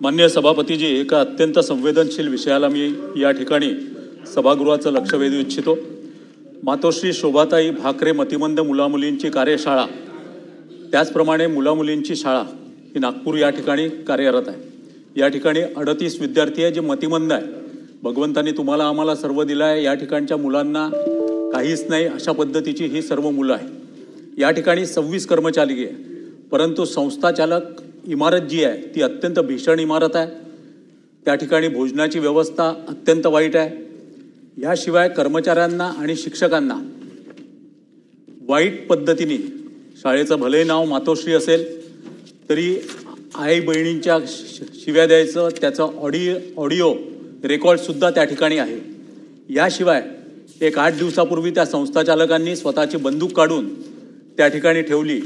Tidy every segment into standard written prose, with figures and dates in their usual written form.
माननीय सभापतीजी, एका अत्यंत संवेदनशील विषयाला मी या ठिकाणी सभागृहाचं लक्ष वेधू इच्छितो। मातोश्री शोभाताई भाकरे मतिमंद मुलामुलींची कार्यशाळा, त्याचप्रमाणे मुलामुलींची शाळा ही नागपूर या ठिकाणी कार्यरत आहे। या ठिकाणी 38 विद्यार्थी आहे जे मतिमंद आहे। भगवंतांनी तुम्हाला आम्हाला सर्व दिलं आहे। या ठिकाणच्या मुलांना काहीच नाही अशा पद्धतीची ही सर्व मुलं आहे। या ठिकाणी 26 कर्मचारी आहे, परंतु संस्थाचालक इमारत जी आहे ती अत्यंत भीषण इमारत आहे। त्या ठिकाणी भोजनाची व्यवस्था अत्यंत वाईट आहे। याशिवाय कर्मचाऱ्यांना आणि शिक्षकांना वाईट पद्धतीने शाळेचं भले नाव मातोश्री असेल तरी आई बहिणींच्या शिव्या द्यायचं, त्याचं ऑडिओ रेकॉर्डसुद्धा त्या ठिकाणी आहे। याशिवाय एक 8 दिवसापूर्वी त्या संस्थाचालकांनी स्वतःची बंदूक काढून त्या ठिकाणी ठेवली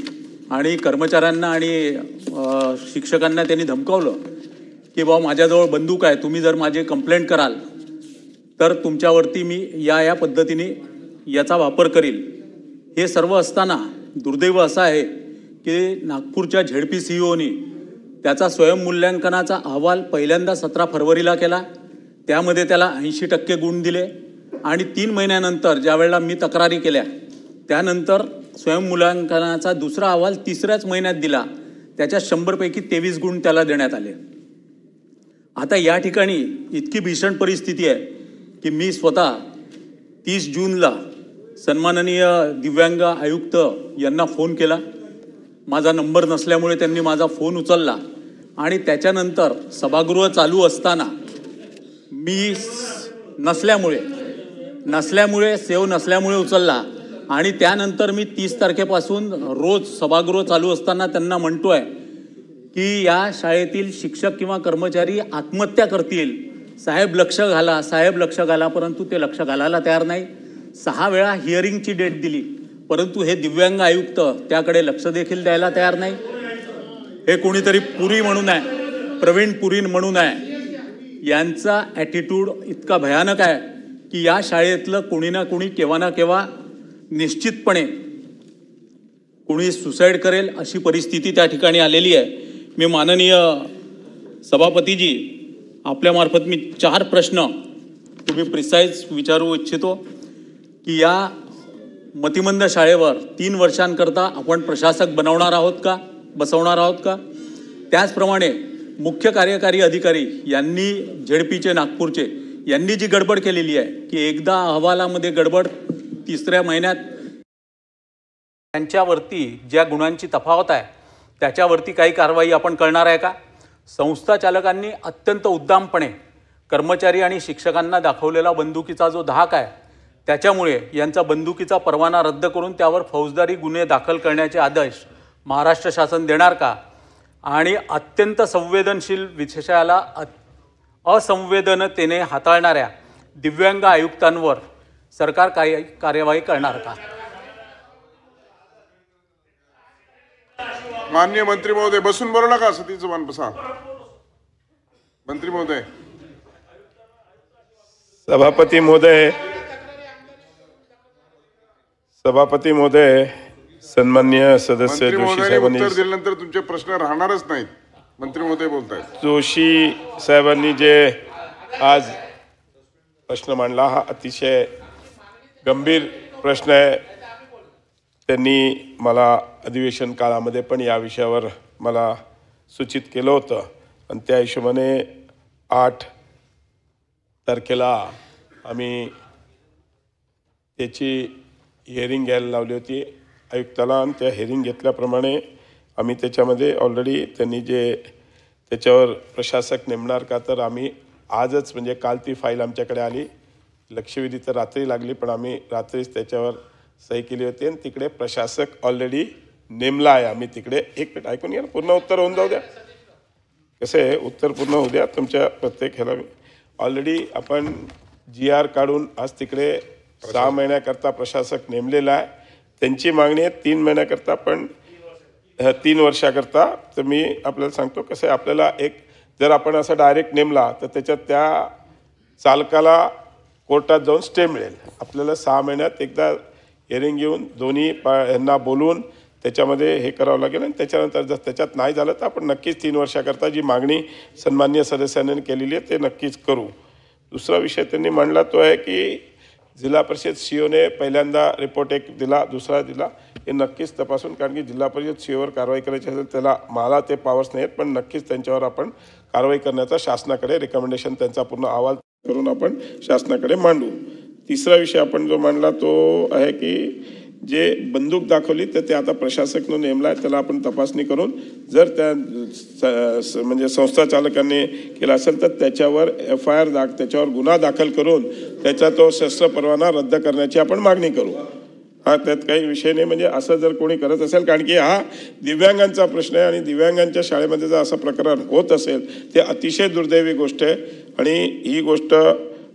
आणि कर्मचाऱ्यांना आणि शिक्षकांना त्यांनी धमकावलं की बाबा माझ्याजवळ बंदूक आहे, तुम्ही जर माझी कंप्लेंट कराल तर तुमच्यावरती मी या पद्धतीने याचा वापर करील। हे सर्व असताना दुर्दैव असं आहे की नागपूरच्या झेडपी सीईओनी त्याचा स्वयंमूल्यांकनाचा अहवाल पहिल्यांदा 17 फरवरीला केला। त्यामध्ये त्याला 80% गुण दिले आणि 3 महिन्यानंतर ज्यावेळेला मी तक्रारी केल्या त्यानंतर स्वयंमूल्यांकनाचा दुसरा अहवाल 3ऱ्याच महिन्यात दिला। त्याच्या 100 पैकी 23 गुण त्याला देण्यात आले। आता या ठिकाणी इतकी भीषण परिस्थिती आहे की मी स्वतः 30 जूनला सन्माननीय दिव्यांग आयुक्त यांना फोन केला। माझा नंबर नसल्यामुळे त्यांनी माझा फोन उचलला आणि त्याच्यानंतर सभागृह चालू असताना मी सेव नसल्यामुळे उचलला आणि त्यानंतर मी 30 तारखेपासून रोज सभागृह चालू असताना त्यांना म्हणतोय की या शाळेतील शिक्षक किंवा कर्मचारी आत्महत्या करतील, साहेब लक्ष घाला, साहेब लक्ष घाला, परंतु ते लक्ष घालायला तयार नाही। 6 वेळा हिअरिंगची डेट दिली, परंतु हे दिव्यांग आयुक्त त्याकडे लक्ष देखील द्यायला तयार नाही। हे कोणीतरी पुरी म्हणून आहे, प्रवीण पुरी म्हणून आहे, यांचा ॲटिट्यूड इतका भयानक आहे की या शाळेतलं कोणी ना कोणी केव्हा ना केव्हा निश्चितपणे कोणी सुसाईड करेल अशी परिस्थिती त्या ठिकाणी आलेली आहे। मी माननीय सभापतीजी आपल्यामार्फत मी 4 प्रश्न तुम्ही प्रिसाइज विचारू इच्छितो की या मतिमंद शाळेवर 3 वर्षांकरता आपण प्रशासक बसवणार आहोत का? त्याचप्रमाणे मुख्य कार्यकारी अधिकारी यांनी झेडपीचे नागपूरचे यांनी जी गडबड केलेली आहे की एकदा अहवालामध्ये गडबड 3ऱ्या महिन्यात त्यांच्यावरती ज्या गुणांची तफावत आहे त्याच्यावरती काही कारवाई आपण करणार आहे का? संस्थाचालकांनी अत्यंत उद्दामपणे कर्मचारी आणि शिक्षकांना दाखवलेला बंदुकीचा जो धाक आहे त्याच्यामुळे यांचा बंदुकीचा परवाना रद्द करून त्यावर फौजदारी गुन्हे दाखल करण्याचे आदेश महाराष्ट्र शासन देणार का? आणि अत्यंत संवेदनशील विषयाला असंवेदनतेने हाताळणाऱ्या दिव्यांग आयुक्तांवर सरकार कार्यवाही करणार का? माननीय मंत्री महोदय बसून बोलू नका, सतीचं मान बसा। मंत्री महोदय, सभापती महोदय, सन्माननीय सदस्य जोशी साहेबांनी उत्तर दिल्यानंतर तुमचे प्रश्न राहणारच नाहीत। मंत्री महोदय बोलतायत। जोशी साहेबांनी जे आज प्रश्न मांडला हा अतिशय गंभीर प्रश्न आहे। त्यांनी मला अधिवेशन काळामध्ये पण या विषयावर मला सूचित केलं होतं आणि त्या हिशोबाने 8 तारखेला आम्ही त्याची हिअरिंग घ्यायला लावली होती आयुक्ताला आणि त्या हिअरिंग घेतल्याप्रमाणे आम्ही त्याच्यामध्ये ऑलरेडी त्यांनी जे त्याच्यावर प्रशासक नेमणार का तर आम्ही आजच म्हणजे काल ती फाईल आमच्याकडे आली। लक्षवेधी तर रात्री लागली पण आम्ही रात्रीच त्याच्यावर सही केली होती आणि तिकडे प्रशासक ऑलरेडी नेमला आहे। आम्ही तिकडे एक मिनिट ऐकून घ्या, पूर्ण उत्तर होऊन जाऊ द्या। कसं आहे, उत्तर पूर्ण होऊ द्या तुमच्या प्रत्येक ह्याला। ऑलरेडी आपण GR काढून आज तिकडे 6 महिन्याकरता प्रशासक नेमलेला आहे। त्यांची मागणी आहे 3 महिन्याकरता पण 3 वर्षाकरता। तर मी आपल्याला सांगतो कसं आहे, आपल्याला एक जर आपण असं डायरेक्ट नेमला तर त्याच्यात त्या चालकाला कोर्टात जाऊन स्टे मिळेल। आपल्याला 6 महिन्यात एकदा हिअरिंग घेऊन दोन्ही यांना बोलवून त्याच्यामध्ये हे करावं लागेल आणि त्याच्यानंतर जर त्याच्यात नाही झालं तर आपण नक्कीच 3 वर्षाकरता जी मागणी सन्माननीय सदस्यांनी केलेली आहे ते नक्कीच करू. दुसरा विषय त्यांनी मांडला तो आहे की जिल्हा परिषद सीओने पहिल्यांदा रिपोर्ट एक दिला, दुसरा दिला, हे नक्कीच तपासून, कारण की जिल्हा परिषद सीओवर कारवाई करायची असेल त्याला मला ते पॉवर्स नाही आहेत, पण नक्कीच त्यांच्यावर आपण कारवाई करण्याचा शासनाकडे रिकमेंडेशन त्यांचा पूर्ण अहवाल करून आपण शासनाकडे मांडू. तिसरा विषय आपण जो मांडला तो आहे की जे बंदूक दाखवली तर ते आता प्रशासकनं नेमला आहे, त्याला आपण तपासणी करून जर त्या म्हणजे संस्था चालकांनी केला असेल तर त्याच्यावर FIR त्याच्यावर गुन्हा दाखल करून त्याचा तो शस्त्र परवाना रद्द करण्याची आपण मागणी करू. हा त्यात काही विषय नाही. म्हणजे असं जर कोणी करत असेल, कारण की हा दिव्यांगांचा प्रश्न आहे आणि दिव्यांगांच्या शाळेमध्ये जर असं प्रकरण होत असेल ते अतिशय दुर्दैवी गोष्ट आहे. आणि ही गोष्ट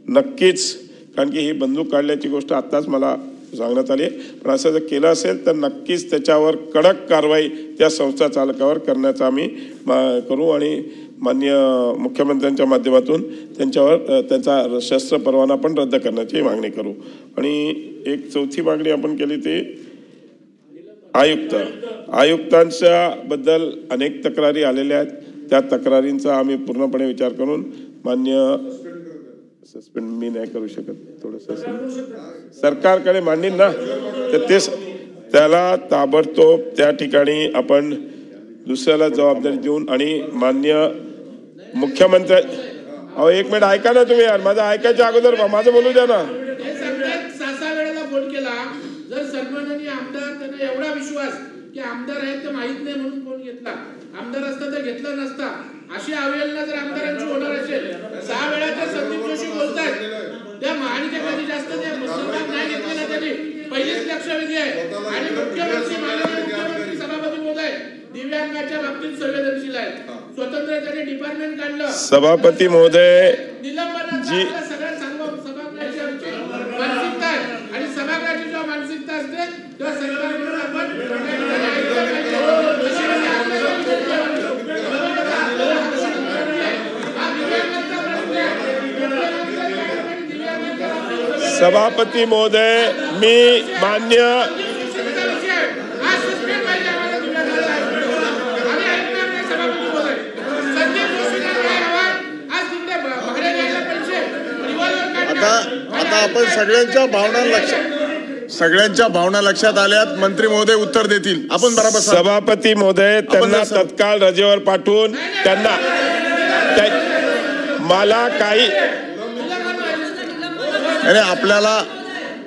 नक्कीच, कारण की ही बंदूक काढल्याची गोष्ट आत्ताच मला सांगण्यात आली आहे, पण असं जर केलं असेल तर नक्कीच त्याच्यावर कडक कारवाई त्या संस्था चालकावर करण्याचा आम्ही करू आणि माननीय मुख्यमंत्र्यांच्या माध्यमातून त्यांच्यावर त्यांचा शस्त्र परवाना पण रद्द करण्याची मागणी करू. आणि एक चौथी मागणी आपण केली ती आयुक्तांच्या बद्दल अनेक तक्रारी आलेल्या आहेत. त्या तक्रारींचा आम्ही पूर्णपणे विचार करून मान्य सस्पेंड मी नाही करू शकत, थोडंसं सरकारकडे मांडीन ना, तर तेच त्याला ताबडतोब त्या ठिकाणी आपण दुसऱ्याला जबाबदारी देऊन आणि मान्य मुख्यमंत्री एक मिनिट ऐका ना तुम्ही यार, माझं ऐकायच्या अगोदर माझं बोलू द्या ना. 6 वेळेला फोन केला, जर सन्माननीय आमदार त्यांना एवढा विश्वास की आमदार आहेत ते माहित नाही म्हणून फोन घेतला, आमदार असता तर घेतला नसता. अशी अवहेलना जर आमदारांची होणार असेल, 6 वेळा तर संदीप जोशी बोलतायत त्या महापालिकेमध्ये जास्त ते मुसलमान नाही घेतलेला त्यांनी पहिलेच लक्षवेधी आहे. आणि मुख्यमंत्री माननीय मुख्यमंत्री सभापती महोदय दिव्यांगाच्या बाबतीत संवेदनशील आहेत. स्वतंत्र त्यांनी डिपार्टमेंट काढलं. सभापती महोदय निलंबनाची सगळ्यात सभागृहाची आमची मानसिकता आहे आणि सभागृहाची जेव्हा मानसिकता असते तेव्हा सरकारकडून आपण सभापती महोदय मी मान्य आता आपण सगळ्यांच्या भावना लक्षात आल्यात. मंत्री महोदय उत्तर देतील. आपण बरोबर सभापती महोदय त्यांना तत्काळ रजेवर पाठवून त्यांना मला काही आपल्याला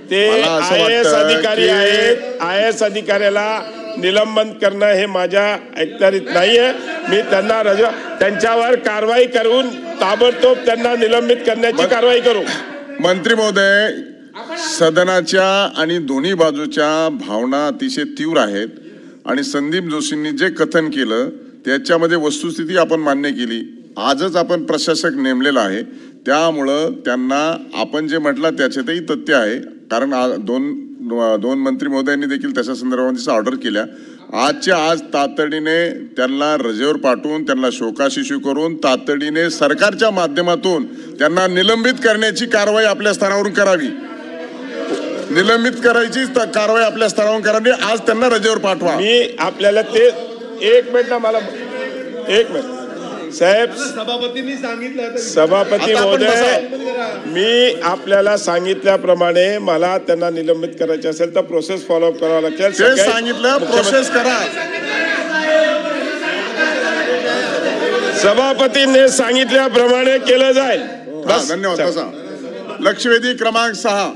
ते IAS अधिकारी आहेत, IAS अधिकाऱ्याला निलंबन करणं हे माझ्या अखत्यारीत नाहीये. मी त्यांना त्यांच्यावर कारवाई करून ताबडतोब त्यांना निलंबित करण्याची कारवाई करू. मंत्री महोदय, सदनाच्या आणि दोन्ही बाजूच्या भावना अतिशय तीव्र आहेत आणि संदीप जोशींनी जे कथन केलं त्याच्यामध्ये वस्तुस्थिती आपण मान्य केली. आजच आपण प्रशासक नेमलेला आहे, त्यामुळं त्यांना आपण जे म्हटलं त्याच्यातही तथ्य आहे. कारण दोन मंत्री महोदयांनी देखील त्याच्या संदर्भात ऑर्डर केल्या. आजच्या आज तातडीने त्यांना रजेवर पाठवून त्यांना शोकाशिशू करून तातडीने सरकारच्या माध्यमातून त्यांना निलंबित करण्याची कारवाई आपल्या स्तरावरून करावी. निलंबित करायची कारवाई आपल्या स्तरावरून करावी. आज त्यांना रजेवर पाठवा. मी आपल्याला ते एक मिनिट ना, मला एक मिनिट साहेब, सभापतींनी सांगितलं. सभापती महोदय मी आपल्याला सांगितल्याप्रमाणे मला त्यांना निलंबित करायचे असेल तर प्रोसेस फॉलोअप करावं लागेल. ते सांगितलं प्रोसेस करा. सभापतींनी सांगितल्याप्रमाणे केलं जाईल. धन्यवाद. लक्षवेधी क्रमांक 6